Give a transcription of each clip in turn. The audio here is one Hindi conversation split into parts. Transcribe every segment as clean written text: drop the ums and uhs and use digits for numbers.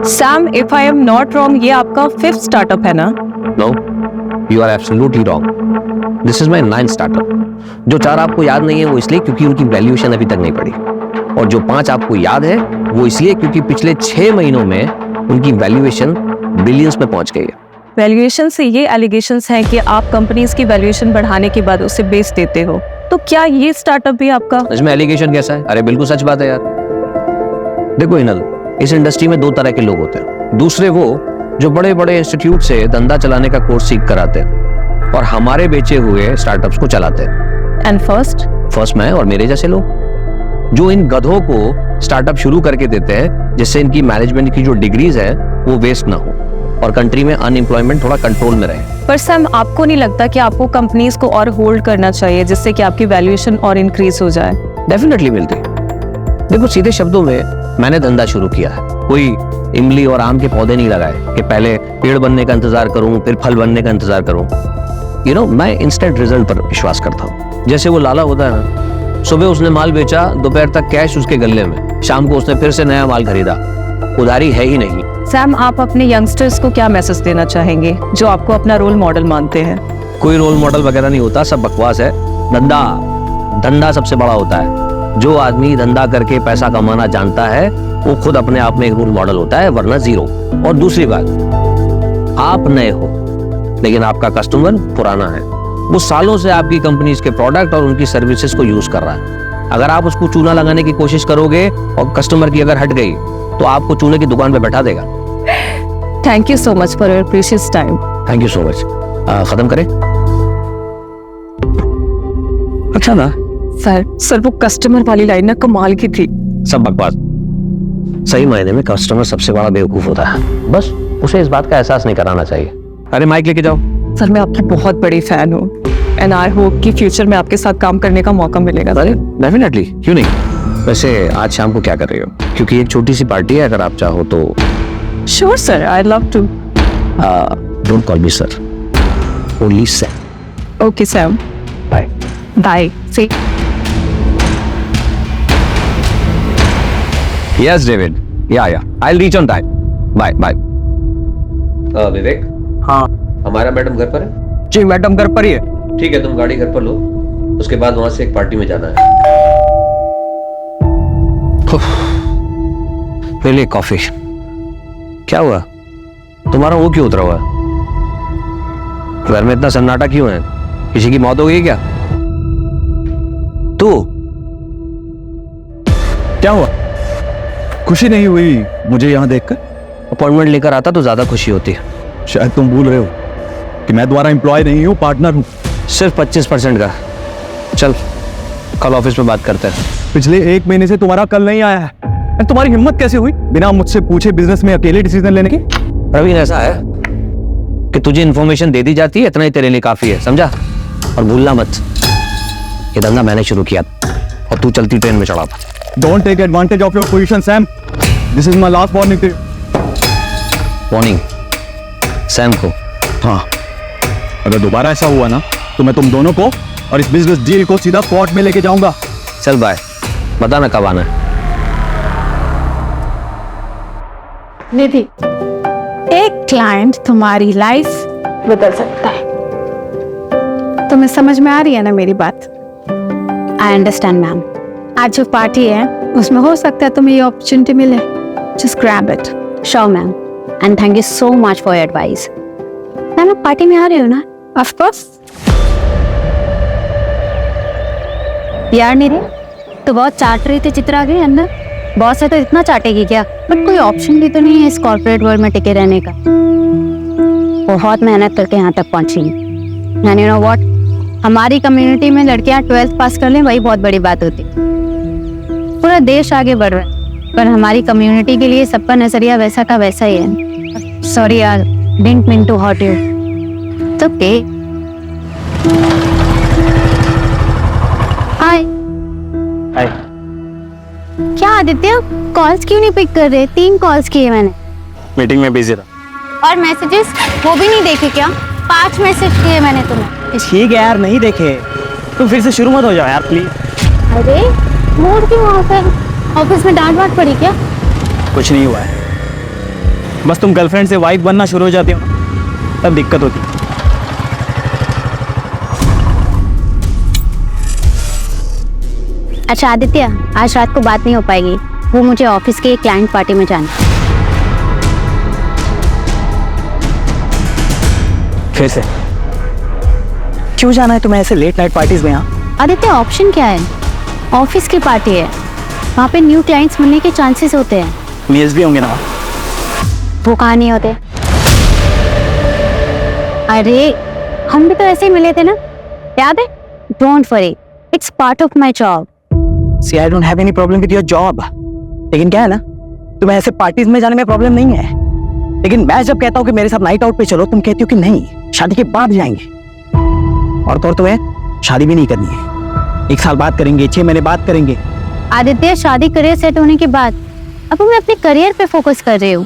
Sam, if I am not wrong, ये आपका 5th स्टार्टअप है ना? No, you are absolutely wrong. This is my 9th startup. जो 4 आपको याद नहीं है वो इसलिए क्योंकि उनकी वैल्यूएशन अभी तक नहीं पड़ी, और जो 5 आपको याद है वो इसलिए क्योंकि पिछले 6 महीनों में उनकी वैल्यूएशन बिलियंस में पहुंच गई है। वैल्यूएशन से ये एलिगेशंस हैं कि आप कंपनीज की वैल्यूएशन बढ़ाने के बाद उसे बेच देते हो, तो क्या ये स्टार्टअप भी आपका? इसमें एलिगेशन कैसा है? अरे बिल्कुल सच बात है यार। देखो हिनल, इस इंडस्ट्री में 2 तरह के लोग होते हैं। दूसरे वो जो बड़े बड़े इंस्टीट्यूट से धंधा चलाने का कोर्स सीख कर आते हैं और हमारे बेचे हुए स्टार्टअप्स को चलाते हैं। एंड फर्स्ट मैं और मेरे जैसे लोग जो इन गधों को स्टार्टअप शुरू करके देते हैं जिससे इनकी मैनेजमेंट की जो डिग्रीज है वो वेस्ट ना हो और कंट्री में अनएम्प्लॉयमेंट थोड़ा कंट्रोल में रहे। पर सैम, आपको नहीं लगता कि आपको कंपनीज को और होल्ड करना चाहिए जिससे कि आपकी वैल्यूएशन और इंक्रीज हो जाए? डेफिनेटली मिलती। देखो सीधे शब्दों में मैंने धंधा शुरू किया है, कोई इमली और आम के पौधे नहीं लगाए कि पहले पेड़ बनने का इंतजार करूं फिर फल बनने का इंतजार करूं। मैं इंस्टेंट रिजल्ट पर विश्वास करता हूं। जैसे वो लाला होता है ना, सुबह उसने माल बेचा, दोपहर तक कैश उसके गले में, शाम को उसने फिर से नया माल खरीदा। उधारी है ही नहीं। सैम, आप अपने यंगस्टर्स को क्या मैसेज देना चाहेंगे जो आपको अपना रोल मॉडल मानते हैं? कोई रोल मॉडल वगैरह नहीं होता, सब बकवास है। धंधा सबसे बड़ा होता है। जो आदमी धंधा करके पैसा कमाना जानता है वो खुद अपने आप में एक रोल मॉडल होता है, वरना जीरो। और दूसरी बात, आप नए हो लेकिन आपका कस्टमर पुराना है। वो सालों से आपकी कंपनीज के प्रोडक्ट और उनकी सर्विसेज को यूज कर रहा है। अगर आप उसको चूना लगाने की कोशिश करोगे और कस्टमर की अगर हट गई तो आपको चूने की दुकान पे बैठा देगा। Thank you so much for your precious time. Thank you so much. खत्म करें? अच्छा ना सर वो कस्टमर वाली लाइन ना कमाल की थी। सब बकवास। सही मायने में कस्टमर सबसे बड़ा बेवकूफ होता है, बस उसे इस बात का एहसास नहीं कराना चाहिए। अरे माइक लेके जाओ। सर, मैं आपकी बहुत बड़ी फैन हूँ एंड आई होप कि फ्यूचर में आपके साथ काम करने का मौका मिलेगा। अरे डेफिनेटली, क्यों नहीं। वैसे आज शाम को क्या कर रही हो? क्योंकि एक छोटी सी पार्टी है, अगर आप चाहो तो। Sure sir, I love to. Don't call me sir, only Sam. Okay Sam, bye bye. See. Yes David, ya I will reach on time. Bye bye. Vivek. हाँ हमारा मैडम घर पर है? जी, मैडम घर पर ही है। ठीक है, तुम गाड़ी घर पर लो, उसके बाद वहां से एक पार्टी में जाना है। ले ले कॉफी। क्या हुआ? तुम्हारा वो क्यों उतरा हुआ है? घर में इतना सन्नाटा क्यों है? किसी की मौत हो गई क्या? तू क्या हुआ? खुशी नहीं हुई मुझे यहाँ देखकर? अपॉइंटमेंट लेकर आता तो ज्यादा खुशी होती है। शायद तुम भूल रहे हो कि मैं तुम्हारा एम्प्लॉय नहीं हूँ, पार्टनर हूँ। सिर्फ 25% का। चल कल ऑफिस में बात करते हैं। पिछले 1 महीने से तुम्हारा कल नहीं आया है। तुम्हारी हिम्मत कैसे हुई बिना मुझसे पूछे बिजनेस में अकेले डिसीजन लेने की? प्रवीण, ऐसा है कि तुझे इन्फॉर्मेशन दे दी जाती है, इतना ही तेरे लिए काफी है, समझा? और भूलना मत, ये धंधा मैंने शुरू किया और तू चलती ट्रेन में चढ़ा था। Don't take advantage of your position Sam. This is my last warning to you. Warning Sam को? हाँ, अगर दोबारा ऐसा हुआ ना तो मैं तुम दोनों को और इस बिजनेस डील को सीधा कोर्ट में लेके जाऊंगा। चल बाय, बताना कब आना है। निधि, एक क्लाइंट तुम्हारी लाइफ बदल सकता है। तुम्हें समझ में आ रही है ना मेरी बात? I understand ma'am. आज जो पार्टी है उसमें हो सकता है तुम्हें ये अपॉर्चुनिटी मिले। Just grab it. Sure ma'am, and thank you so much for your advice. Ma'am, आप पार्टी में आ रहे हो ना? Of course. यार निधि, तो बहुत चाट रही थी चित्रा के अंदर। बॉस है तो इतना चाटेगी क्या? बट कोई ऑप्शन भी तो नहीं है इस कॉर्पोरेट वर्ल्ड में टिके रहने का। बहुत मेहनत करके यहाँ तक पहुंची। एंड यू नो व्हाट, हमारी कम्युनिटी में लड़कियां 12th पास कर लें वही बहुत बड़ी बात होती। पूरा देश आगे बढ़ रहा है पर हमारी कम्युनिटी के लिए सबका नजरिया वैसा का वैसा ही है। सॉरी यार, didn't mean to hurt you. It's okay. Hi. Hi. क्या आदित्य, कॉल्स क्यों नहीं पिक कर रहे? 3 कॉल्स किए मैंने। मीटिंग में बिजी रहा। और मैसेजेस वो भी नहीं देखे क्या? 5 मैसेज किए मैंने तुम्हें। ठीक है यार, नहीं देखे। तुम फिर से शुरू मत हो जाओ यार प्लीज। अरे मूड क्यों ऑफ है? ऑफिस में डांट वाट पड़ी क्या? कुछ नहीं हुआ है। बस तुम गर्लफ्रेंड से वाइफ बनना शुरू हो जाते हो तब दिक्कत होती है। अच्छा आदित्य, आज रात को बात नहीं हो पाएगी, वो मुझे ऑफिस के क्लाइंट पार्टी में जाना है। फिर से क्यों जाना है तुम्हें ऐसे लेट नाइट पार्टीज में? यहाँ आदित्य ऑप्शन क्या है? ऑफिस की पार्टी है, वहाँ पे न्यू क्लाइंट्स मिलने के चांसेस होते हैं। मेज भी होंगे ना? वो कहाँ नहीं होते? अरे हम भी तो ऐसे ही मिले थे ना, याद है? Don't worry, it's part of my job. See, I don't have any problem with your job. लेकिन क्या है ना, तुम्हें ऐसे पार्टीज में जाने में प्रॉब्लम नहीं है, लेकिन मैं जब कहता हूँ कि मेरे साथ नाइट आउट पे चलो, तुम कहती हो कि नहीं, शादी के बाद जाएंगे। और तो और तुम्हें शादी भी नहीं करनी है, 1 साल बाद करेंगे, 6 महीने बाद करेंगे। आदित्य शादी करियर सेट होने के बाद अब मैं अपने करियर पे फोकस कर रही हूँ।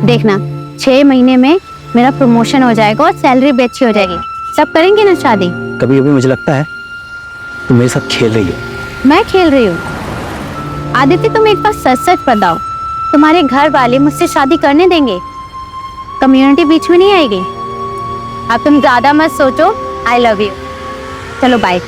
देखना 6 महीने में मेरा प्रमोशन हो जाएगा और सैलरी भी अच्छी हो जाएगी, सब करेंगे ना शादी। कभी कभी मुझे लगता है तुम मेरे साथ खेल रही हो। मैं खेल रही हूँ? आदित्य तुम एक बार सच सच बताओ, तुम्हारे घर वाले मुझसे शादी करने देंगे? कम्युनिटी बीच में नहीं आएगी? अब तुम ज्यादा मत सोचो, आई लव यू। चलो बाय।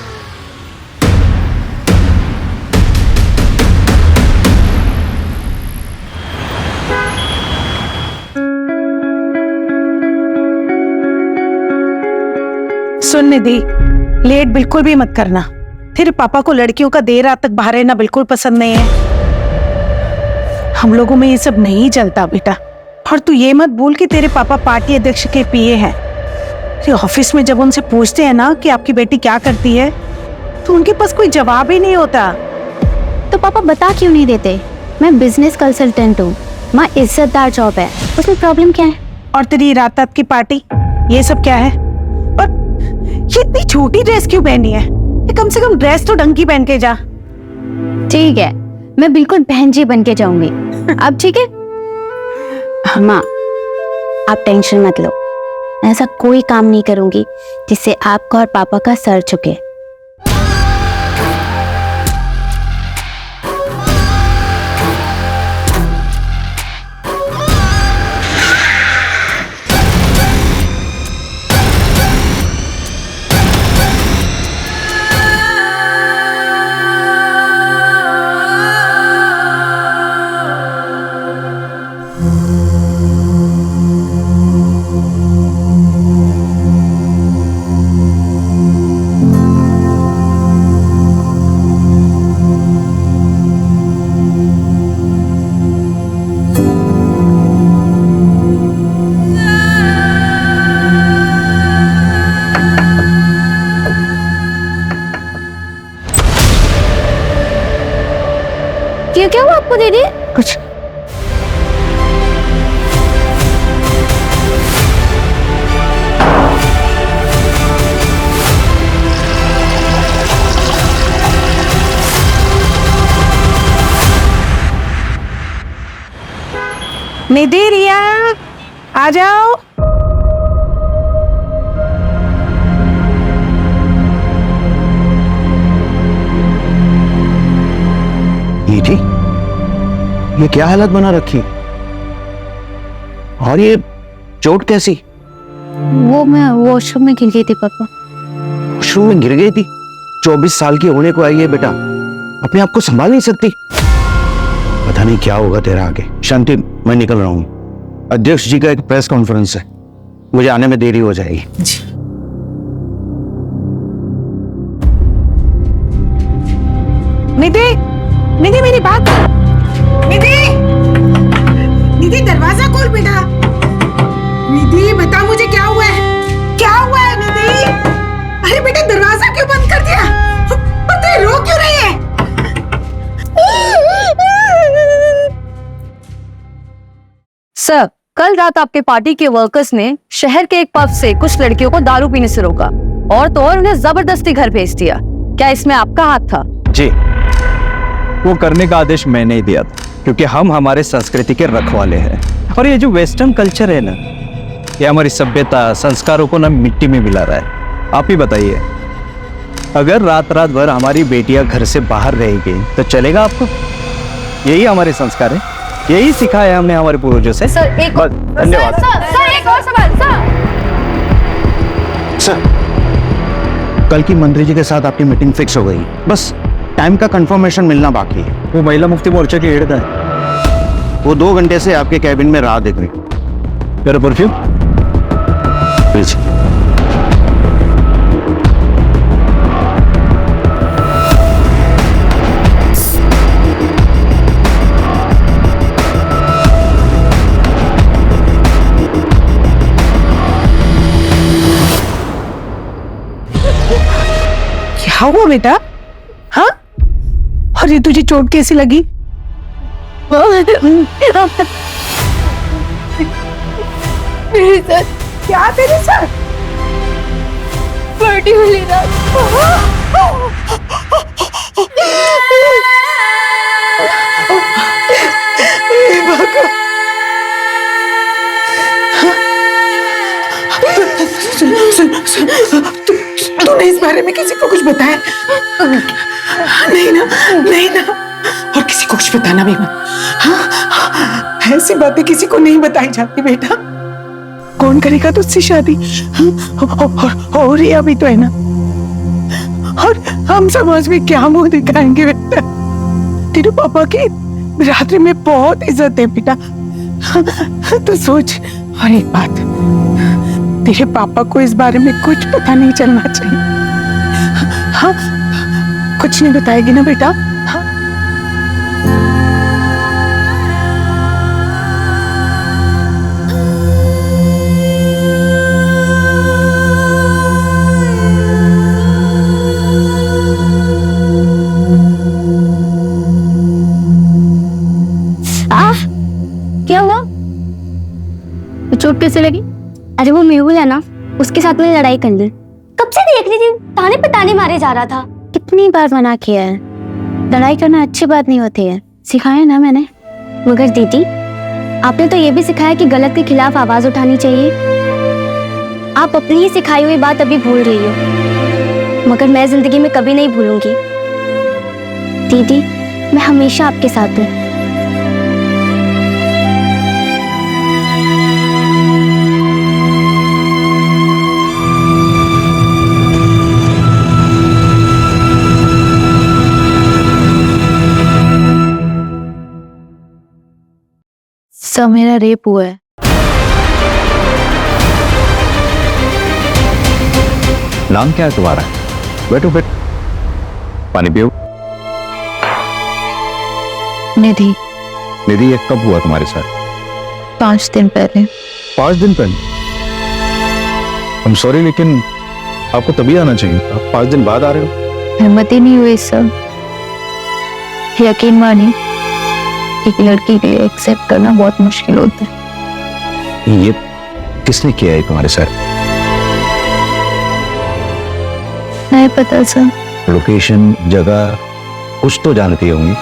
सुन निधि, लेट बिल्कुल भी मत करना। तेरे पापा को लड़कियों का देर रात तक बाहर रहना बिल्कुल पसंद नहीं है। हम लोगों में ये सब नहीं चलता बेटा। और तू ये मत भूल कि तेरे पापा पार्टी अध्यक्ष के पीए हैं। तेरे ऑफिस में जब उनसे पूछते हैं ना कि आपकी बेटी क्या करती है, तो उनके पास कोई जवाब ही नहीं होता। तो पापा बता क्यों नहीं देते? मैं बिजनेस कंसल्टेंट हूँ, माँ इज्जतदार जॉब है, उसमें प्रॉब्लम क्या है? और तेरी रात रात की पार्टी, ये सब क्या है? और ये इतनी छोटी ड्रेस क्यों पहनी है? कम से कम ड्रेस तो ढंग की पहन के जा। ठीक है, मैं बिल्कुल बहन जी बन के जाऊंगी। अब ठीक है माँ, आप टेंशन मत लो, ऐसा कोई काम नहीं करूंगी जिससे आपका और पापा का सर झुके। क्या हुआ आपको दीदी? कुछ निधि, रिया आ जाओ। निधि, ये क्या हालत बना रखी? और ये चोट कैसी? वो मैं वॉशरूम में गिर गई थी पापा। वॉशरूम में गिर गई थी? 24 साल की होने को आई है बेटा, अपने आप को संभाल नहीं सकती? पता नहीं क्या होगा तेरा आगे। शांति, मैं निकल रहा हूँ, अध्यक्ष जी का एक प्रेस कॉन्फ्रेंस है, मुझे आने में देरी हो जाएगी। निधि, निधि मेरी बात। निधि, निधि दरवाजा खोल बेटा। निधि बता मुझे क्या हुआ है? क्या हुआ है निधि? अरे बेटा दरवाजा क्यों बंद कर दिया? पता रो क्यों रही है? सर, कल रात आपके पार्टी के वर्कर्स ने शहर के एक पब से कुछ लड़कियों को दारू पीने से रोका और तो और उन्हें जबरदस्ती घर भेज दिया। क्या इसमें आपका हाथ था? जी, वो करने का आदेश मैंने ही दिया था, क्योंकि हम हमारे संस्कृति के रखवाले हैं। और ये जो वेस्टर्न कल्चर है ना, ये हमारी सभ्यता संस्कारों को ना मिट्टी में मिला रहा है। आप ही बताइए, अगर रात रात भर हमारी बेटियां घर से बाहर रहेंगी तो चलेगा आपको? यही हमारे संस्कार है। यही सीखा है हमने हमारे पूर्वजों से। सर एक बस, धन्यवाद। सर एक और सवाल सर। सर, कल की मंत्री जी के साथ आपकी मीटिंग फिक्स हो गई, बस टाइम का कंफर्मेशन मिलना बाकी है। वो महिला मुफ्ती मोर्चा की हेड है, वो 2 घंटे से आपके कैबिन में राह देख रही। तेरा परफ्यूम प्लीज। क्या हुआ बेटा? हाँ, अरे तुझे चोट कैसी लगी? मेरे साथ क्या तेरे साथ? पार्टी वाली रात तूने इस बारे में किसी को कुछ बताया? नहीं ना, नहीं ना, और किसी को कुछ बताना भी मत। हाँ? ऐसी बातें किसी को नहीं बताई जाती बेटा। कौन करेगा तुझसे शादी? और ये अभी तो है ना, और हम समाज में क्या मुंह दिखाएंगे बेटा? तेरे पापा की रात्रि में बहुत इज्जत है बेटा। तो सोच, और एक बात, तेरे पापा को इस बारे में कुछ पता नहीं चलना चाहिए। हाँ, कुछ नहीं बताएगी ना बेटा? हाँ? क्या हुआ? चोट कैसे लगी? अरे वो मेहुल है ना, उसके साथ मैंने लड़ाई कर ली। कब से देख रही थी, ताने पे ताने मारे जा रहा था। कितनी बार मना किया है, लड़ाई करना अच्छी बात नहीं होती है, सिखाया ना मैंने। मगर दीदी, आपने तो ये भी सिखाया कि गलत के खिलाफ आवाज उठानी चाहिए। आप अपनी ही सिखाई हुई बात अभी भूल रही हो, मगर मैं जिंदगी में कभी नहीं भूलूंगी। दीदी, मैं हमेशा आपके साथ हूँ। सर, मेरा रेप हुआ है। नाम क्या है तुम्हारा? बैठो बैठो, पानी पियो। निधि। निधि, ये कब हुआ तुम्हारे साथ? 5 दिन पहले। 5 दिन पहले? I'm sorry, लेकिन आपको तभी आना चाहिए, आप 5 दिन बाद आ रहे हो। हिम्मत ही नहीं हुई सर। यकीन मानिए, एक लड़की के लिए एक्सेप्ट करना बहुत मुश्किल होता है। ये किसने किया है तुम्हारे साथ? नहीं पता सर। लोकेशन, जगह कुछ तो जानती होंगी।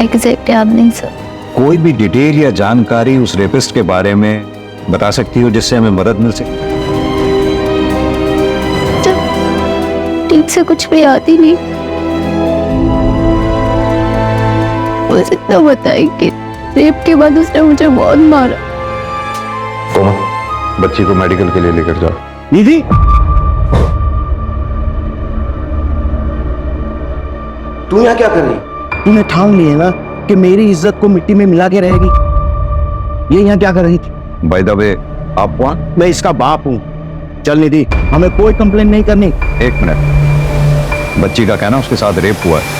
एग्जैक्ट याद नहीं सर। कोई भी डिटेल या जानकारी उस रेपिस्ट के बारे में बता सकती हो जिससे हमें मदद मिल सके? ठीक से कुछ भी याद ही नहीं। बस इतना बताई कि रेप के बाद उसने मुझे बहुत मारा। कोमल, बच्ची को मेडिकल के लिए लेकर जाओ। निधि, तू यहाँ क्या कर रही? तूने ठान ली है ना कि मेरी इज्जत को मिट्टी में मिला के रहेगी। ये यहाँ क्या कर रही थी? बाय द वे, आप कौन? मैं इसका बाप हूँ। चल निधि, हमें कोई कंप्लेन नहीं करनी। 1 मिनट, बच्ची का कहना उसके साथ रेप हुआ है,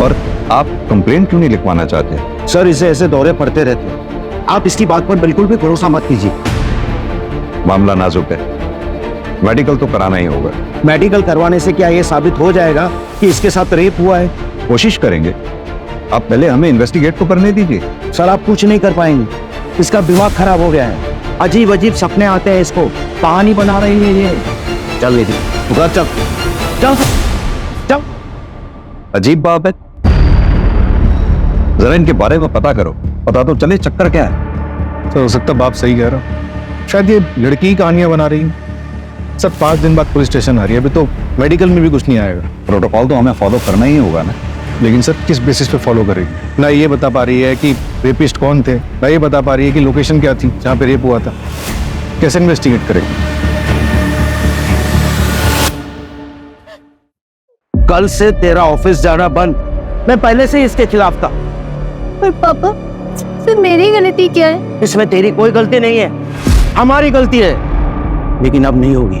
और आप कंप्लेन क्यों नहीं लिखवाना चाहते? सर, इसे ऐसे दौरे पड़ते रहते हैं, आप इसकी बात पर बिल्कुल भी भरोसा मत कीजिए। मामला नाजुक है, मेडिकल तो कराना ही होगा। मेडिकल करवाने से क्या ये साबित हो जाएगा कि इसके साथ रेप हुआ है? कोशिश करेंगे, आप पहले हमें इन्वेस्टिगेट तो करने दीजिए। सर, आप कुछ नहीं कर पाएंगे, इसका दिमाग खराब हो गया है, अजीब अजीब सपने आते हैं इसको, कहानी बना रही है ये। चल निधि, तू घर चल, चल चल। अजीब बात है, जरा इनके बारे में पता करो, पता तो चले चक्कर क्या है। तो हो सकता बाप सही कह रहा हूँ, शायद ये लड़की ही कहानियां बना रही है। सब 5 दिन बाद पुलिस स्टेशन आ रही है, अभी तो मेडिकल में भी कुछ नहीं आएगा। प्रोटोकॉल तो हमें फॉलो करना ही होगा ना। लेकिन सर किस बेसिस पे फॉलो करेगी? ना ये बता पा रही है कि रेपिस्ट कौन थे, ना ये बता पा रही है कि लोकेशन क्या थी जहाँ पे रेप हुआ था। कैसे इन्वेस्टिगेट करेगी? कल से तेरा ऑफिस जाना बंद। मैं पहले से ही इसके खिलाफ था। पर पापा, सिर्फ मेरी गलती क्या है? इसमें तेरी कोई गलती नहीं है, हमारी गलती है। लेकिन अब नहीं होगी।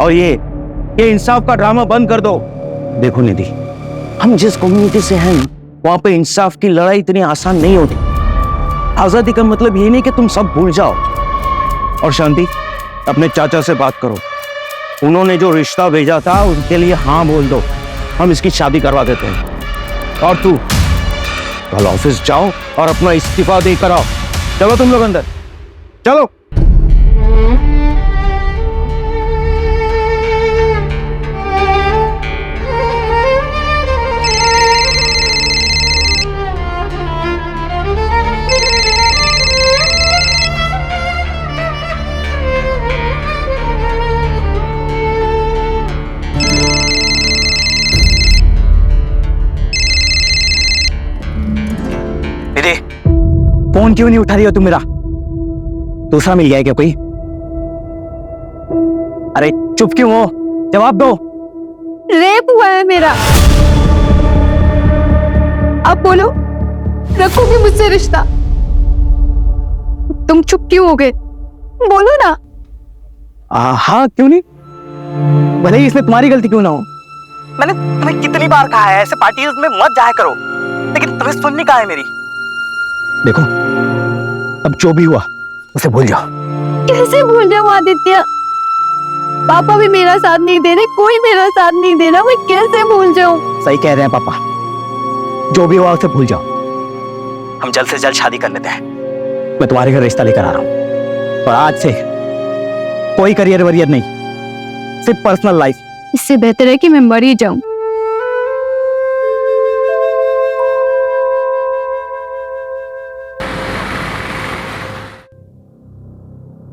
और ये इंसाफ का ड्रामा बंद कर दो। देखो निधि, हम जिस कम्युनिटी से हैं वहां पे इंसाफ की लड़ाई इतनी आसान नहीं होती। आजादी का मतलब ये नहीं कि तुम सब भूल जाओ। और शांति, अपने चाचा से बात करो। उन्होंने जो रिश्ता भेजा था उनके लिए हाँ बोल दो, हम इसकी शादी करवा देते हैं। और तू कल ऑफिस जाओ और अपना इस्तीफा देकर आओ। चलो तुम लोग अंदर, चलो। दीदी, फोन क्यों नहीं उठा रही हो तुम मेरा? दूसरा मिल गया क्या कोई? अरे चुप क्यों हो? जवाब दो। रेप हुआ है मेरा। अब बोलो, रखोगे मुझसे रिश्ता? तुम चुप क्यों हो गए? बोलो ना। हाँ, क्यों नहीं? भले ही इसमें तुम्हारी गलती क्यों ना हो। मैंने तुम्हें कितनी बार कहा है ऐसे पार्टीज में मत जाया करो, लेकिन तुम्हें सुननी कहाँ है मेरी? देखो, अब जो भी हुआ उसे भूल जाओ। कैसे भूल जाऊं आदित्य? पापा भी मेरा साथ नहीं दे रहे, कोई मेरा साथ नहीं दे रहा, मैं कैसे भूल जाऊं? सही कह रहे हैं पापा, जो भी हुआ उसे भूल जाओ। हम जल्द से जल्द शादी कर लेते हैं। मैं तुम्हारे घर रिश्ता लेकर आ रहा हूँ, और आज से कोई करियर वरियर नहीं, सिर्फ पर्सनल लाइफ। इससे बेहतर है कि मैं मर ही जाऊं।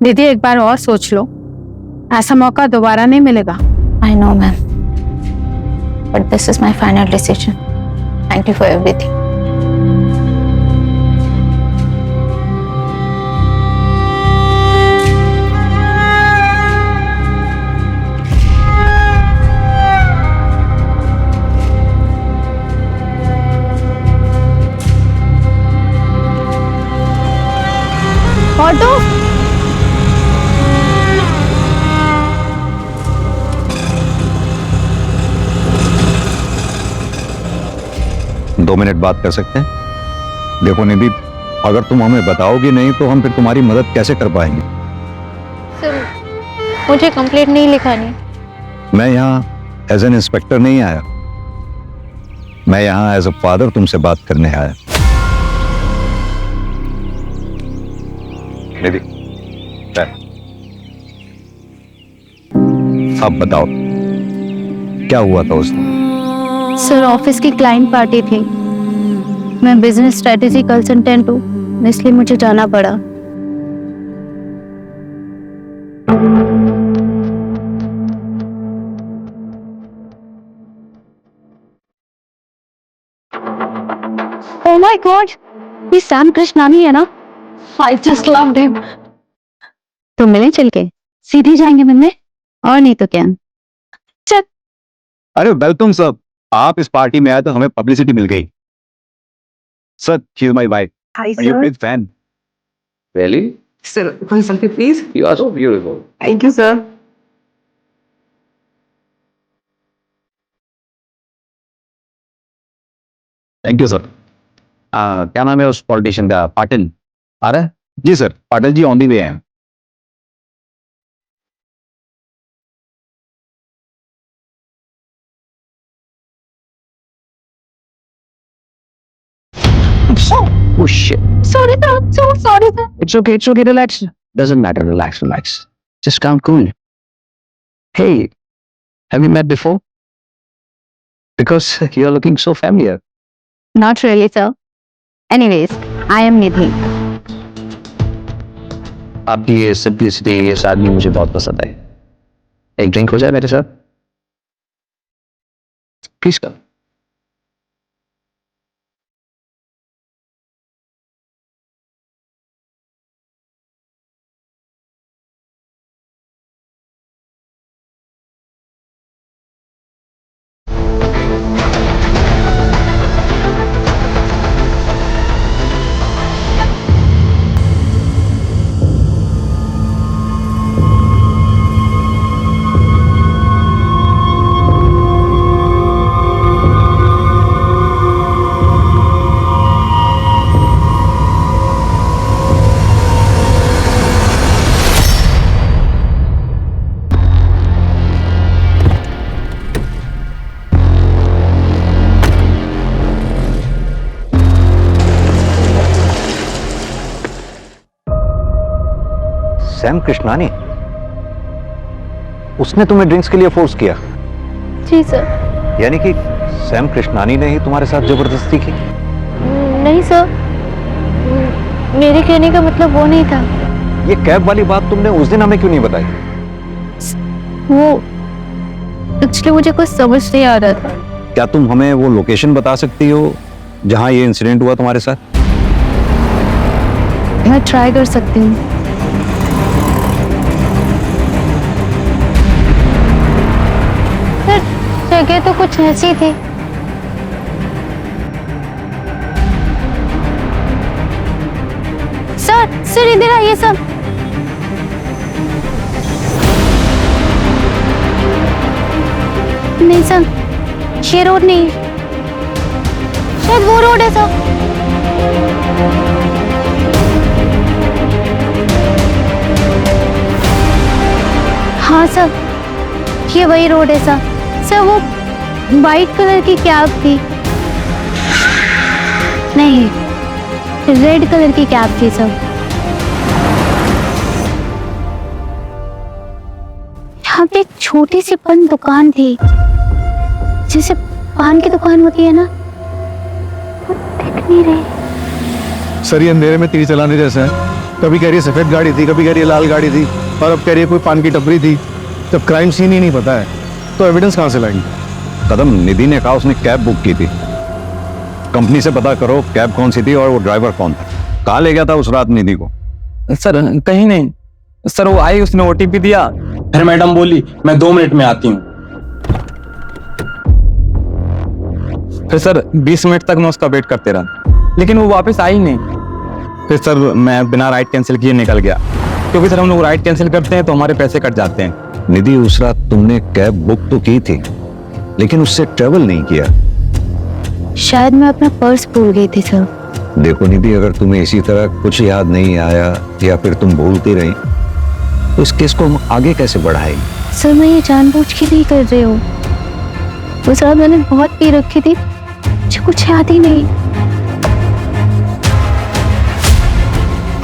दीदी, एक बार और सोच लो, ऐसा मौका दोबारा नहीं मिलेगा। I know, ma'am. But this is my final decision. Thank you for everything. Auto, 2 minute बात कर सकते हैं? देखो निधि, अगर तुम हमें बताओगी नहीं तो हम फिर तुम्हारी मदद कैसे कर पाएंगे? सर, मुझे कंप्लेंट नहीं लिखानी। मैं यहाँ एज एन इंस्पेक्टर नहीं आया, मैं यहाँ एज अ फादर तुमसे बात करने आया। निधि, अब बताओ क्या हुआ था उस दिन? सर, ऑफिस की क्लाइंट पार्टी थी। मैं बिजनेस स्ट्रेटेजी कंसल्टेंट हूँ, इसलिए मुझे जाना पड़ा। Oh my God, ये सैम कृष्णानी है ना? I just loved him. तो मिलें चल के? सीधे जाएंगे मिलने, और नहीं तो क्या? चल। अरे वेलकम सर, आप इस पार्टी में आए तो हमें पब्लिसिटी मिल गई। Sir, she is my wife. Hi, Are you big fan? Really? Sir, one selfie, please. You are so beautiful. Thank you, sir. Thank you sir. क्या नाम है उस पॉलिटिशियन का? पाटिल आ रहा है? जी sir, Patil ji on the way हैं। Oh shit. Sorry sir, so sorry sir. It's okay, relax. Doesn't matter, relax. Just calm, cool. Hey, have we met before? Because you're looking so familiar. Not really, sir. Anyways, I am Nidhi. आपकी ये सिंपलिसिटी, ये सादगी मुझे बहुत पसंद आई। एक ड्रिंक हो जाए मेरे साथ? Please come. सैम कृष्णानी, उसने तुम्हें ड्रिंक्स के लिए फोर्स किया? जी सर। यानी कि सैम कृष्णानी ने ही तुम्हारे साथ जबरदस्ती की? नहीं सर, मेरे कहने का मतलब वो नहीं था। ये कैब वाली बात तुमने उस दिन हमें क्यों नहीं बताई? वो एक्चुअली मुझे कुछ समझ नहीं आ रहा था। क्या तुम हमें वो लोकेशन बता सकती हो जहां ये इंसिडेंट हुआ तुम्हारे साथ? मैं ट्राई कर सकती हूँ। सर, जगह तो कुछ ऐसी थी। सर इधर आइए सर। नहीं सर, ये रोड नहीं है, शायद वो रोड है सर। हाँ सर, ये वही रोड है सर। सर वो वाइट कलर की कैब थी, नहीं रेड कलर की कैब थी सर। यहाँ पे एक छोटी सी पान दुकान थी, जैसे पान की दुकान होती है ना, वो दिख नहीं रही। सर ये अंधेरे में तीर चलाने जैसा है। कभी कह रही है सफेद गाड़ी थी, कभी कह रही है लाल गाड़ी थी, और अब कह रही है कोई पान की टपरी थी। जब क्राइम सीन ही नहीं पता है तो एविडेंस कहाँ से लाएंगे? कदम, निधि ने कहा उसने कैब बुक की थी। कंपनी से पता करो कैब कौन सी थी और वो ड्राइवर कौन था। कहाँ ले गया था उस रात निधि को? सर कहीं नहीं सर, वो आई, उसने ओटीपी दिया, फिर मैडम बोली मैं 2 मिनट में आती हूँ। फिर सर 20 मिनट तक मैं उसका वेट करते रहा, लेकिन वो वापस आई नहीं। फिर सर मैं बिना राइड कैंसिल किए निकल गया, क्योंकि सर हम लोग राइड कैंसिल करते हैं तो हमारे पैसे कट जाते हैं। निधि, उस रात तुमने कैब बुक तो की थी लेकिन उससे ट्रेवल नहीं किया। शायद मैं अपना पर्स भूल गई थी सर। देखो निधि, अगर तुम्हें इसी तरह कुछ याद नहीं आया या फिर तुम भूलती रही तो इस केस को हम आगे कैसे बढ़ाएंगे? सर मैं ये जानबूझ के नहीं कर रही हूँ, उस रात मैंने बहुत पी रखी थी, मुझे कुछ याद ही नहीं।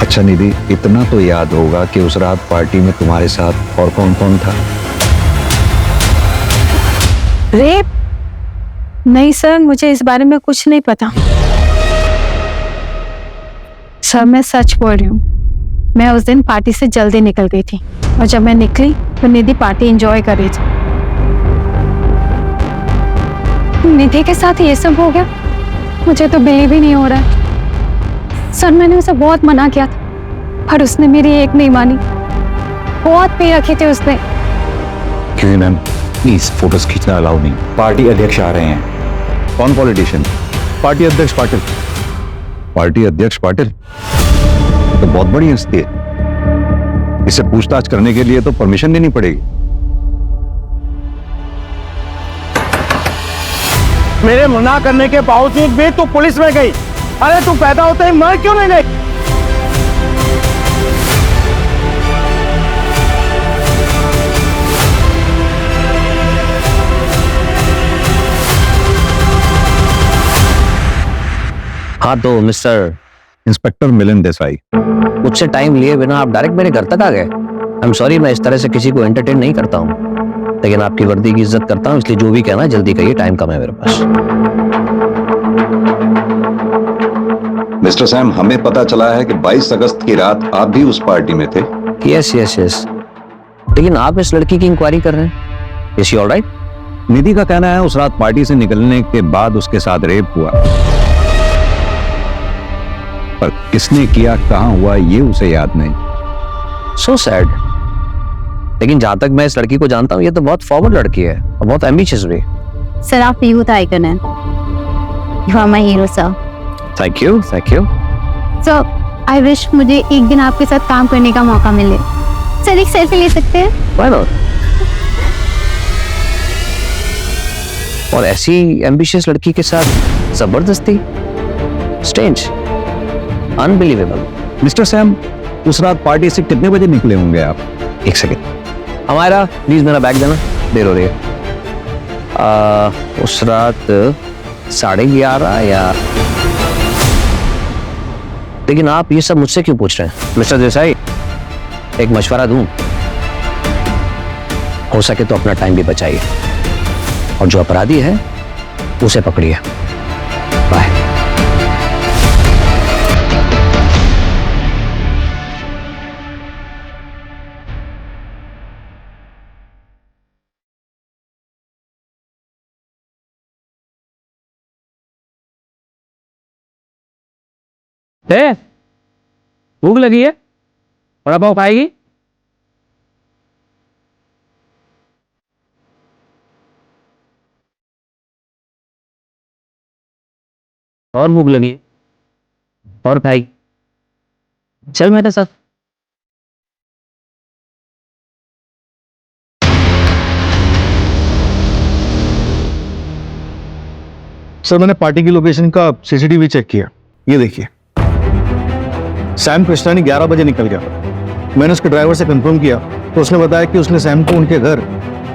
अच्छा निधि, इतना तो याद होगा कि उस रात पार्टी में तुम्हारे साथ और कौन कौन था? रेप? नहीं सर, मुझे इस बारे में कुछ नहीं पता। सर मैं सच बोल रही हूँ, मैं उस दिन पार्टी से जल्दी निकल गई थी, और जब मैं निकली तो निधि पार्टी एंजॉय कर रही थी। निधि के साथ ये सब हो गया, मुझे तो बिलीव ही नहीं हो रहा है। सर मैंने उसे बहुत मना किया था, पर उसने मेरी एक नहीं मानी। बहुत पी रखी थी उसने। क्यों मैम, प्लीज फोटोज खींचना अलाउ नहीं। पार्टी अध्यक्ष आ रहे हैं। कौन पॉलिटिशियन? पार्टी अध्यक्ष पाटिल। पार्टी अध्यक्ष पाटिल तो बहुत बड़ी हस्ती है, इसे पूछताछ करने के लिए तो परमिशन लेनी पड़ेगी। मेरे मना करने के बावजूद भी तू पुलिस में गई। अरे तू पैदा होते ही मर क्यों नहीं गई? हाँ तो मिस्टर इंस्पेक्टर मिलिंद देसाई, मुझसे टाइम लिए बिना आप डायरेक्ट मेरे घर तक आ गए। आई एम सॉरी, मैं इस तरह से किसी को एंटरटेन नहीं करता हूँ, लेकिन आपकी वर्दी की इज्जत करता हूँ, इसलिए जो भी कहना है जल्दी कहिए, टाइम कम है मेरे पास। मिस्टर सैम, हमें पता चला है कि 22 अगस्त की रात आप भी उस पार्टी में थे। यस यस यस, लेकिन आप इस लड़की की इंक्वायरी कर रहे हैं। Is she alright? निधि का कहना है उस रात पार्टी से निकलने के बाद उसके साथ रेप हुआ, पर किसने किया, कहां हुआ, ये उसे याद नहीं। So sad. लेकिन जहां तक मैं इस लड़की को जानता हूँ, ये तो बहुत फॉरवर्ड लड़की है और बहुत एम्बिशियस भी। सर आप यूथ आइकन हैं, you are my hero sir. Thank you thank you. Sir I wish मुझे एक दिन आपके साथ काम करने का मौका मिले। सर एक सेल्फी ले सकते हैं? Why not? और ऐसी एम्बिशियस लड़की के साथ जबरदस्ती, स्ट्रेंज, अनबिलीवेबल। मिस्टर सैम, उस रात पार्टी से कितने बजे निकले होंगे आप? एक सेकेंड, हमारा प्लीज मेरा बैग देना, देर हो रही है। उस रात 11:30 या, लेकिन आप ये सब मुझसे क्यों पूछ रहे हैं मिस्टर देसाई? एक मशवरा दूं, हो सके तो अपना टाइम भी बचाइए और जो अपराधी है उसे पकड़िए। बाय। भूख लगी है? वड़ा पाव खाएगी? और भूख लगी है? और खाएगी? चल मेरे साथ। सर मैंने पार्टी की लोकेशन का सीसीटीवी चेक किया, ये देखिए सैम कृष्णानी 11 बजे निकल गया। मैंने उसके ड्राइवर से कंफर्म किया तो उसने बताया कि उसने सैम को उनके घर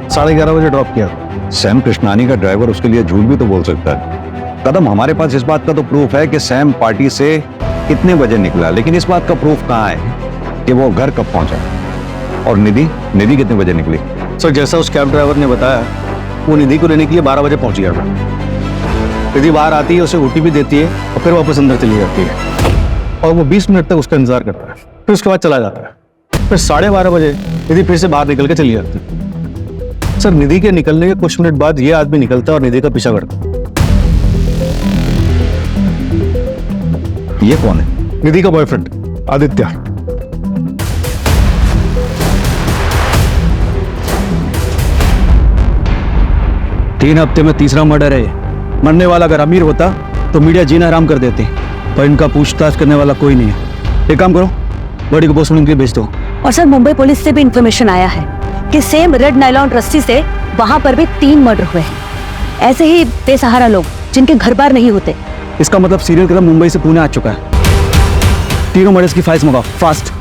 11:30 बजे ड्रॉप किया। सैम कृष्णानी का ड्राइवर उसके लिए झूठ भी तो बोल सकता है। कदम, हमारे पास इस बात का तो प्रूफ है कि सैम पार्टी से कितने बजे निकला, लेकिन इस बात का प्रूफ कहाँ है कि वो घर कब पहुंचा। और निधि कितने बजे निकली? सर जैसा उस कैब ड्राइवर ने बताया वो निधि को लेने के लिए 12 बजे पहुंच गया था। निधि बाहर आती है, उसे ओटीपी देती है और फिर वापस अंदर चली जाती है और वो 20 मिनट तक उसका इंतजार करता है, फिर उसके बाद चला जाता है। फिर 12:30 बजे निधि फिर से बाहर निकल के चली जाती है। सर निधि के निकलने के कुछ मिनट बाद ये आदमी निकलता है और निधि का पीछा करता है। ये कौन है? निधि का बॉयफ्रेंड आदित्य। तीन हफ्ते में तीसरा मर्डर है। मरने वाला अगर अमीर होता तो मीडिया जीना आराम कर देती, पर इनका पूछताछ करने वाला कोई नहीं है। एक काम करो, बॉडी को पोस्टमार्टम के लिए भेज दो। और सर मुंबई पुलिस से भी इंफॉर्मेशन आया है कि सेम रेड नायलॉन रस्सी से वहां पर भी 3 मर्डर हुए हैं। ऐसे ही बेसहारा लोग जिनके घर बार नहीं होते। इसका मतलब सीरियल किलर मुंबई से पुणे आ चुका है। तीनों मर्डर्स की फाइल्स मंगाओ फास्ट।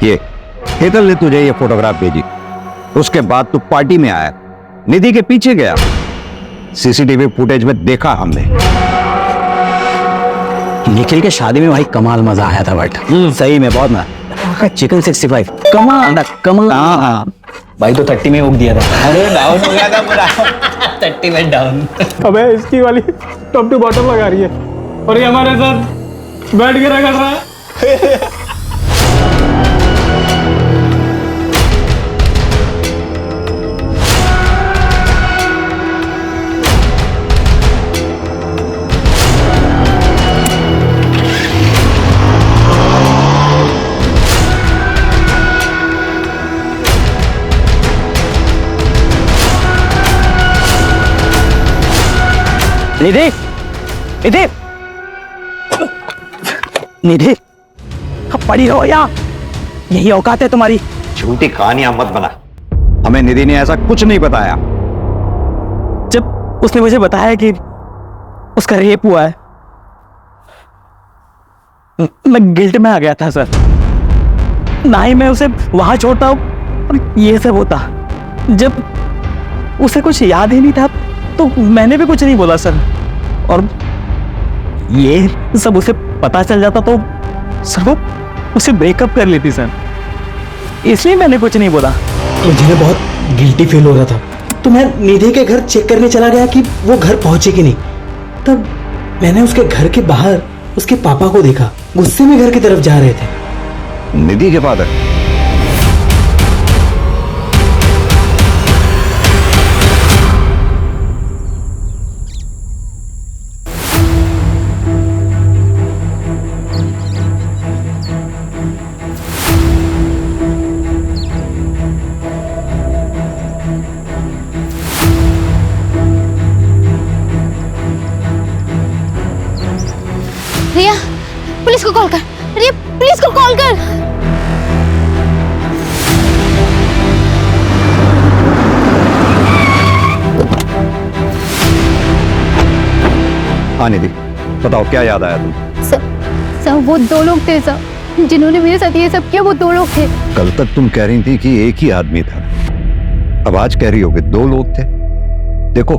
ये हेतल ने तुझे ये फोटोग्राफ भेजी, उसके बाद तू पार्टी में आया, निधि के पीछे गया। सीसीटीवी फुटेज में देखा हमने। निखिल के शादी में भाई कमाल मजा आया था, बट सही में बहुत मजा। चिकन 65 कमाल कमाल। हाँ भाई तो 30 में उग दिया था। अरे डाउन हो गया था पूरा 30 में डाउन। अबे इसकी वाली टॉप टू बॉटम लगा रही है और ये हमारे साथ बैठ के रखा रहा है। निधि निधि निधि पड़ी रहो यहाँ, यही औकात है तुम्हारी। झूठी कहानियां मत बना, हमें निधि ने ऐसा कुछ नहीं बताया। जब उसने मुझे बताया कि उसका रेप हुआ है, मैं गिल्ट में आ गया था सर। ना ही मैं उसे वहां छोड़ता और ये सब होता। जब उसे कुछ याद ही नहीं था तो मैंने भी कुछ नहीं बोला सर। और ये सब उसे पता चल जाता तो सर वो उसे ब्रेकअप कर लेती सर, इसलिए मैंने कुछ नहीं बोला। मुझे बहुत गिल्टी फील हो रहा था, तो मैं निधि के घर चेक करने चला गया कि वो घर पहुंचे कि नहीं। तब मैंने उसके घर के बाहर उसके पापा को देखा, गुस्से में घर की तरफ जा रहे थे। निधि के फादर? रिया पुलिस को कॉल कर। रिया पुलिस को कॉल कर। हाँ निधि बताओ क्या याद आया तुम? सर वो 2 लोग थे सर, जिन्होंने मेरे साथ ये सब किया। वो 2 लोग थे। कल तक तुम कह रही थी कि एक ही आदमी था, अब आज कह रही हो कि 2 लोग थे। देखो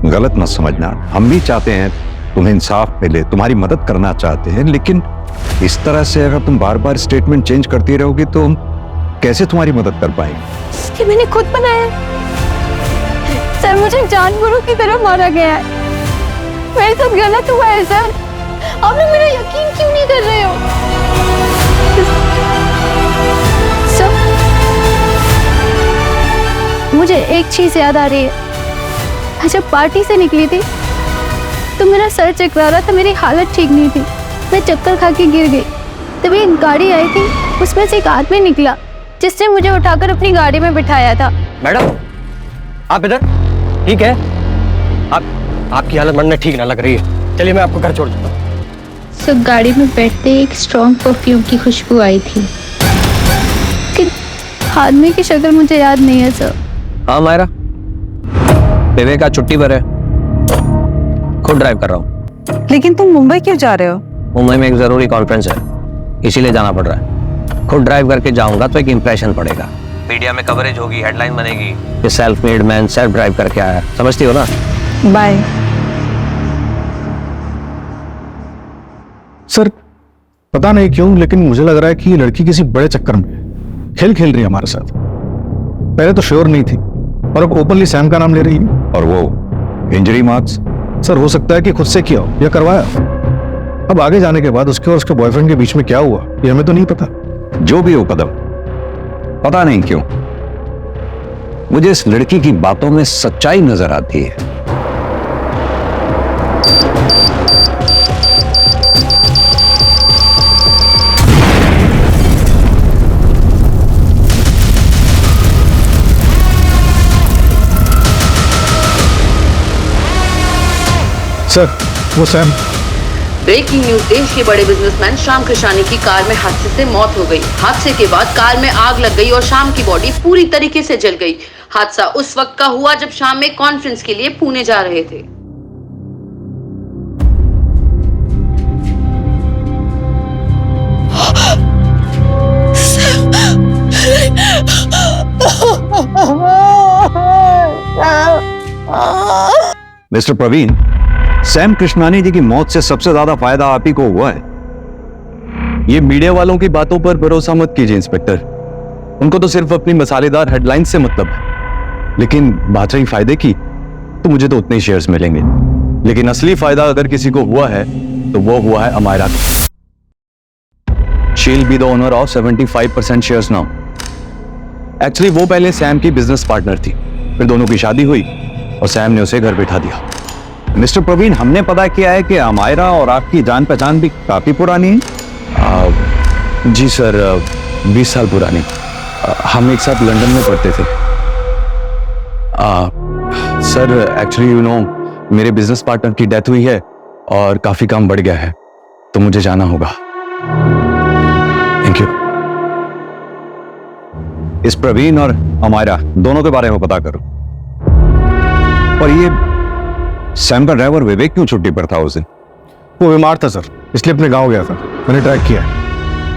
गलत मत समझना, हम भी चाहते हैं तुम्हें इंसाफ मिले, तुम्हारी मदद करना चाहते हैं, लेकिन इस तरह से अगर तुम बार बार स्टेटमेंट चेंज करती रहोगी तो हम कैसे तुम्हारी मदद कर पाएंगे? ये मैंने खुद बनाया है। सर, मुझे जानवरों की तरह मारा गया है। मेरे साथ गलत हुआ है सर। आप लोग मेरा यकीन क्यों नहीं कर रहे हो? सर, मुझे एक चीज याद आ रही है। मैं जब पार्टी से निकली थी तो मेरा सर चकरा रहा था, मेरी हालत ठीक नहीं थी, मैं चक्कर खा के गिर गई। तभी एक गाड़ी आई थी, उसमें से एक आदमी निकला जिसने मुझे उठाकर अपनी गाड़ी में बिठाया था। मैडम, आप इधर ठीक है? आपकी हालत मन में ठीक ना लग रही है। चलिए मैं आपको घर छोड़ दूंगा। सब गाड़ी में बैठते एक स्ट्रॉन्ग परफ्यूम की खुशबू आई थी। कि आदमी की शक्ल मुझे याद नहीं है सर। हाँ मायरा, विवेक आज छुट्टी पर है, खुद ड्राइव कर रहा हूँ। लेकिन तुम मुंबई क्यों जा रहे हो? मुंबई में एक जरूरी कॉन्फ्रेंस है, इसीलिए जाना पड़ रहा है। खुद ड्राइव करके जाऊंगा तो एक इंप्रेशन पड़ेगा, मीडिया में कवरेज होगी, हेडलाइन बनेगी कि self made man self drive करके आया। समझती हो ना? बाय। सर, पता नहीं क्यों लेकिन मुझे लग रहा है कि ये लड़की किसी बड़े चक्कर में है। खेल रही है हमारे साथ। पहले तो श्योर नहीं थी और अब ओपनली सैम का नाम ले रही है। और वो इंजरी मार्क्स? सर, हो सकता है कि खुद से किया हो या करवाया। अब आगे जाने के बाद उसके और उसके बॉयफ्रेंड के बीच में क्या हुआ ये हमें तो नहीं पता। जो भी हो कदम, पता नहीं क्यों मुझे इस लड़की की बातों में सच्चाई नजर आती है। सर, वो सैम। ब्रेकिंग न्यूज, देश के बड़े बिजनेसमैन शाम कृष्णानी की कार में हादसे से मौत हो गई। हादसे के बाद कार में आग लग गई और शाम की बॉडी पूरी तरीके से जल गई। हादसा उस वक्त का हुआ जब शाम में कॉन्फ्रेंस के लिए पुणे जा रहे थे। मिस्टर प्रवीण, सैम कृष्णानी जी की मौत से सबसे ज्यादा फायदा आप ही को हुआ है। ये मीडिया वालों की बातों पर भरोसा मत कीजिए इंस्पेक्टर। उनको तो सिर्फ अपनी मसालेदार हेडलाइन से मतलब है। लेकिन बात रही फायदे की, तो मुझे तो उतने ही शेयर्स मिलेंगे। लेकिन असली फायदा अगर किसी को हुआ है तो वो हुआ है अमायरा को। She will be the owner of 75% shares now. Actually वो पहले सैम की बिजनेस पार्टनर थी, फिर दोनों की शादी हुई और सैम ने उसे घर बिठा दिया। मिस्टर प्रवीण, हमने पता किया है कि अमायरा और आपकी जान पहचान भी काफी पुरानी है। जी सर, 20 साल पुरानी। हम एक साथ लंदन में पढ़ते थे। सर एक्चुअली यू नो, मेरे बिजनेस पार्टनर की डेथ हुई है और काफी काम बढ़ गया है, तो मुझे जाना होगा। Thank you. इस प्रवीण और अमायरा दोनों के बारे में पता करो। और ये सैम का ड्राइवर विवेक क्यों छुट्टी पर था उस दिन? वो बीमार था सर, इसलिए अपने गांव गया था। मैंने ट्रैक किया है,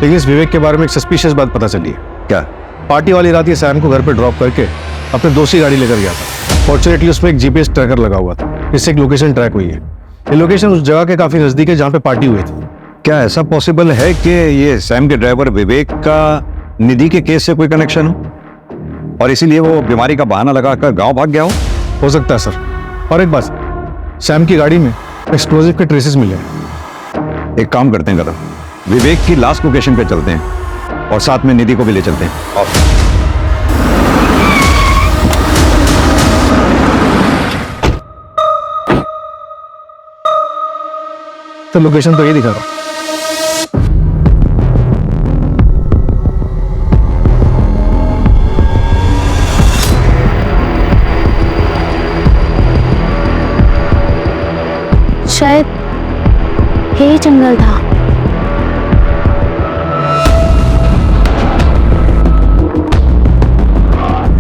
लेकिन इस विवेक के बारे में एक सस्पिशियस बात पता चली है। क्या? पार्टी वाली रात ये सैम को घर पे ड्रॉप करके अपने दोस्त की गाड़ी लेकर गया था। फॉर्चुनेटली उसमें एक जीपीएस ट्रैकर लगा हुआ था, इससे एक लोकेशन ट्रैक हुई है। ये लोकेशन उस जगह के काफी नजदीक है जहाँ पे पार्टी हुई थी। क्या ऐसा पॉसिबल है कि ये सैम के ड्राइवर विवेक का निधि के केस से कोई कनेक्शन हो और इसीलिए वो बीमारी का बहाना लगाकर गांव भाग गया हो सकता है सर। और एक बात, सैम की गाड़ी में एक्सप्लोजिव के ट्रेसेस मिले हैं। एक काम करते हैं कदम, विवेक की लास्ट लोकेशन पे चलते हैं और साथ में निधि को भी ले चलते हैं। तो लोकेशन तो ये दिखा रहा हूं। शायद यही जंगल था।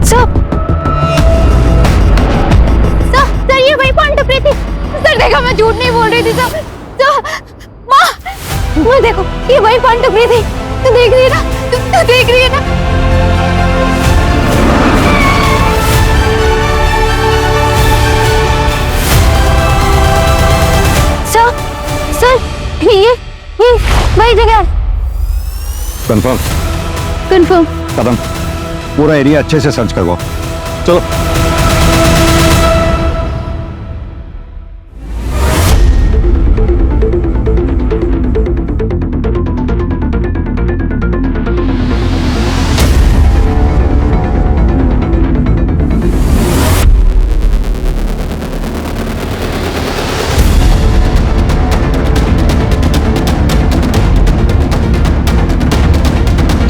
सर ये वही पॉइंट टपरी थी। सर देखो, मैं झूठ नहीं बोल रही थी सर। माँ देखो, ये वही पॉइंट टपरी थी। तू देख रही है ना? तू देख रही है ना? सर, ये वही जगह। कंफर्म? कंफर्म। कदम, पूरा एरिया अच्छे से सर्च करवाओ। चलो।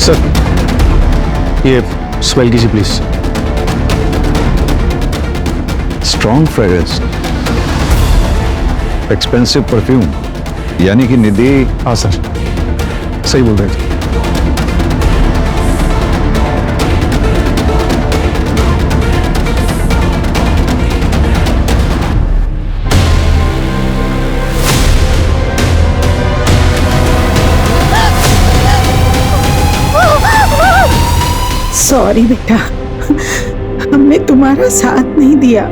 सर, ये स्मेल कीजिए please. Strong fragrance, expensive perfume, यानी कि निधि। हाँ सर, सही बोल रहे थे। सॉरी बेटा, हमने तुम्हारा साथ नहीं दिया।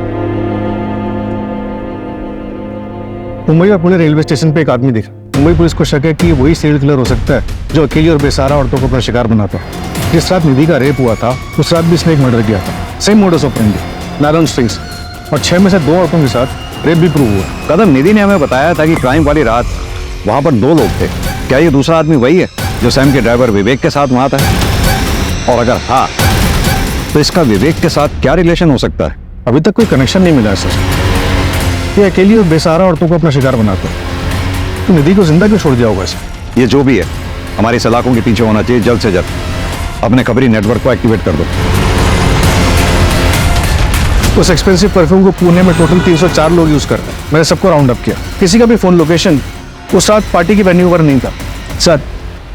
मुंबई और पुणे रेलवे स्टेशन पे एक आदमी दिखा। मुंबई पुलिस को शक है कि वही सीरियल किलर हो सकता है जो अकेली और बेसहारा औरतों को अपना शिकार बनाता है। जिस रात निधि का रेप हुआ था उस रात भी इसने एक मर्डर किया था। Same modus operandi, nylon strings, और 6 में से 2 औरतों के साथ रेप भी प्रूव हुआ। कदम, निधि ने हमें बताया था कि क्राइम वाली रात वहां पर 2 लोग थे। क्या ये दूसरा आदमी वही है जो सैम के ड्राइवर विवेक के साथ वहां था? और अगर हाँ, तो इसका विवेक के साथ क्या रिलेशन हो सकता है? अभी तक कोई कनेक्शन नहीं मिला है सर। ये अकेली और बेसहारा औरतों को अपना शिकार बनाता है। तो निधि को जिंदा क्यों छोड़ दिया होगा सर? ये जो भी है, हमारी सलाखों के पीछे होना चाहिए जल्द से जल्द। अपने खबरी नेटवर्क को एक्टिवेट कर दो। उस एक्सपेंसिव परफ्यूम को पुणे में टोटल 304 लोग यूज कर रहे हैं। मैंने सबको राउंड अप किया। किसी का भी फोन लोकेशन उस रात पार्टी की वेन्यू पर नहीं था। सर,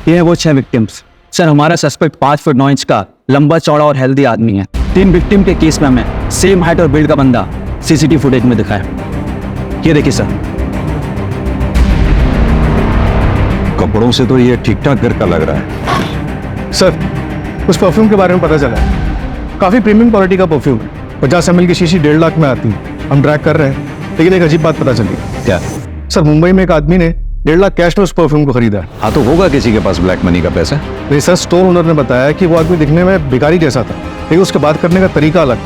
ये है वो 6 विक्टिम्स। सर, हमारा सस्पेक्ट 5 फुट 9 इंच का लंबा चौड़ा और हेल्दी आदमी है। 3 विक्टिम के केस में हमें सेम हाइट और बिल्ड का बंदा सीसीटीवी फुटेज में दिखा है। ये देखिए सर। कपड़ों से तो ये ठीक ठाक घर का लग रहा है। सर, उस परफ्यूम के बारे में पता चला है। काफी प्रीमियम क्वालिटी का परफ्यूम है। 50 ml की शीशी 1.5 लाख में आती है। हम ट्रैक कर रहे हैं, लेकिन एक अजीब बात पता चली। क्या? सर, मुंबई में एक आदमी ने 1.5 लाख कैश में उस परफ्यूम को खरीदा। हाँ, तो होगा किसी के पास ब्लैक मनी का पैसा। रिसर्च स्टोर ओनर ने बताया कि वो आदमी दिखने में भिखारी जैसा था, लेकिन उसके बात करने का तरीका अलग,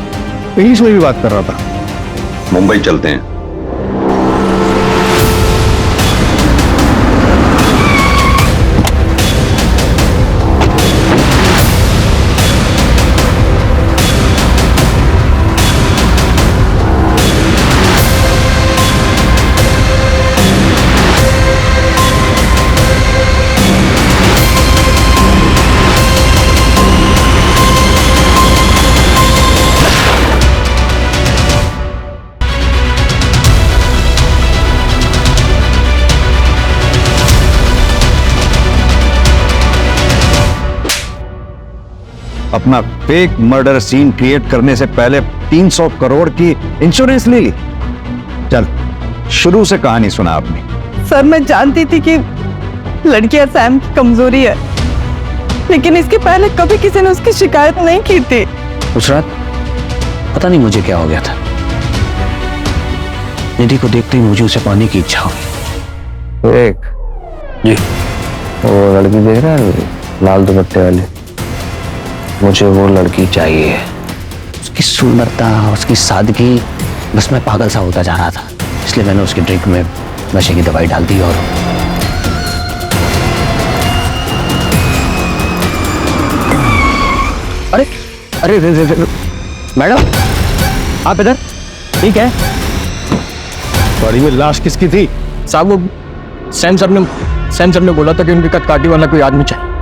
इंग्लिश में भी बात कर रहा था। मुंबई चलते हैं। अपना फेक मर्डर सीन क्रिएट करने से पहले 300 करोड़ की इंश्योरेंस ले ली। चल, शुरू से कहानी सुना आपने। सर, मैं जानती थी कि लड़कियां सैम की कमजोरी है, लेकिन इसके पहले कभी किसी ने उसकी शिकायत नहीं की थी। उस रात पता नहीं मुझे क्या हो गया था। निधि को देखते ही मुझे उसे पाने की इच्छा हुई। एक जी, वो लड़की देख रहा है लाल दुपट्टे वाली, मुझे वो लड़की चाहिए। उसकी सुंदरता, उसकी सादगी, बस मैं पागल सा होता जा रहा था। इसलिए मैंने उसकी ड्रिंक में नशे की दवाई डाल दी। और अरे अरे मैडम, आप इधर? ठीक है। गाड़ी में लाश किसकी थी? साहब, वो सैम सर ने बोला था कि उनकी कटकाटी वाला कोई आदमी चाहिए।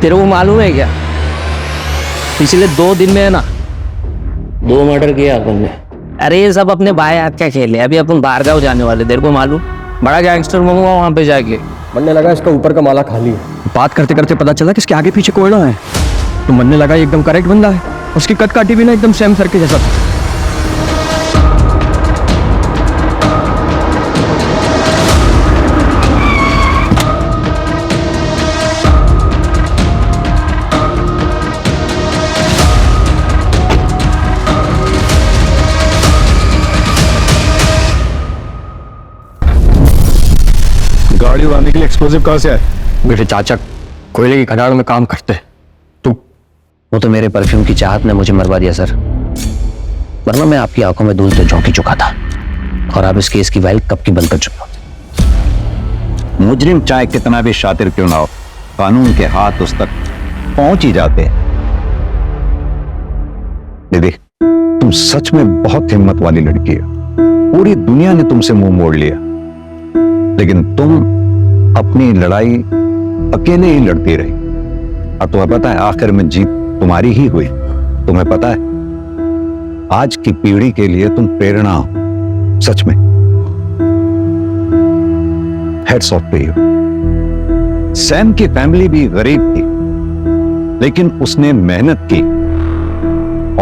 तेरे को मालूम है क्या, पिछले 2 दिन में है ना 2 मर्डर किया अपन ने। अरे ये सब अपने भाई हाथ का खेल है। अभी अपन बाहर गाँव जाने वाले, तेरे को मालूम? बड़ा गैंगस्टर मंगवा वहां पे जाके। बनने लगा इसका ऊपर का माला खाली है। बात करते करते पता चला कि इसके आगे पीछे कोयला है, तो बनने लगा एकदम करेक्ट बंदा है। उसकी कटकाटी भी ना एकदम सैम सर के जैसा था। गाड़ी उड़ाने के लिए एक्सप्लोसिव कहाँ से आए? मेरे चाचा कोयले की खदान में काम करते हैं। वो तो मेरे परफ्यूम की चाहत ने मुझे मरवा दिया सर, वरना मैं आपकी आंखों में धूल तो झोंक चुका था और आप इस केस की फाइल कब की बंद कर चुके होते। मुजरिम चाहे कितना भी शातिर क्यों ना हो, कानून के हाथ उस तक पहुंच ही जाते हैं। दीदी, तुम सच में बहुत हिम्मत वाली लड़की हो। पूरी दुनिया ने तुमसे मुंह मोड़ लिया, लेकिन तुम अपनी लड़ाई अकेले ही लड़ती रही। और तुम्हें पता है आखिर में जीत तुम्हारी ही हुई। तुम्हें पता है आज की पीढ़ी के लिए तुम प्रेरणा हो, सच में। Hats off to you. Sam की फैमिली भी गरीब थी, लेकिन उसने मेहनत की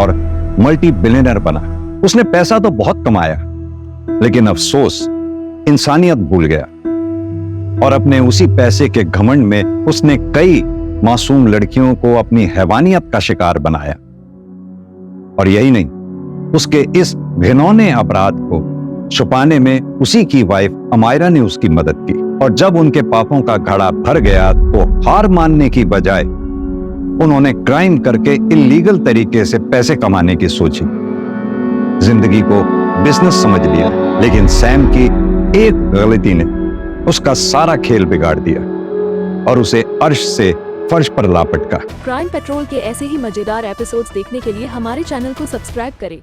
और मल्टी बिलियनर बना। उसने पैसा तो बहुत कमाया, लेकिन अफसोस इंसानियत भूल गया और अपने उसी पैसे के घमंड में उसने कई मासूम लड़कियों को अपनी हैवानियत का शिकार बनाया। और यही नहीं, उसके इस घिनौने अपराध को छुपाने में उसी की वाइफ अमायरा ने उसकी मदद की। और जब उनके पापों का घड़ा भर गया तो हार मानने की बजाय उन्होंने क्राइम करके इलीगल तरीके से पैसे कमाने की सोची। जिंदगी को बिजनेस समझ लिया, लेकिन सैम की एक गलती ने उसका सारा खेल बिगाड़ दिया और उसे अर्श से फर्श पर लापटका। क्राइम पेट्रोल के ऐसे ही मजेदार एपिसोड्स देखने के लिए हमारे चैनल को सब्सक्राइब करें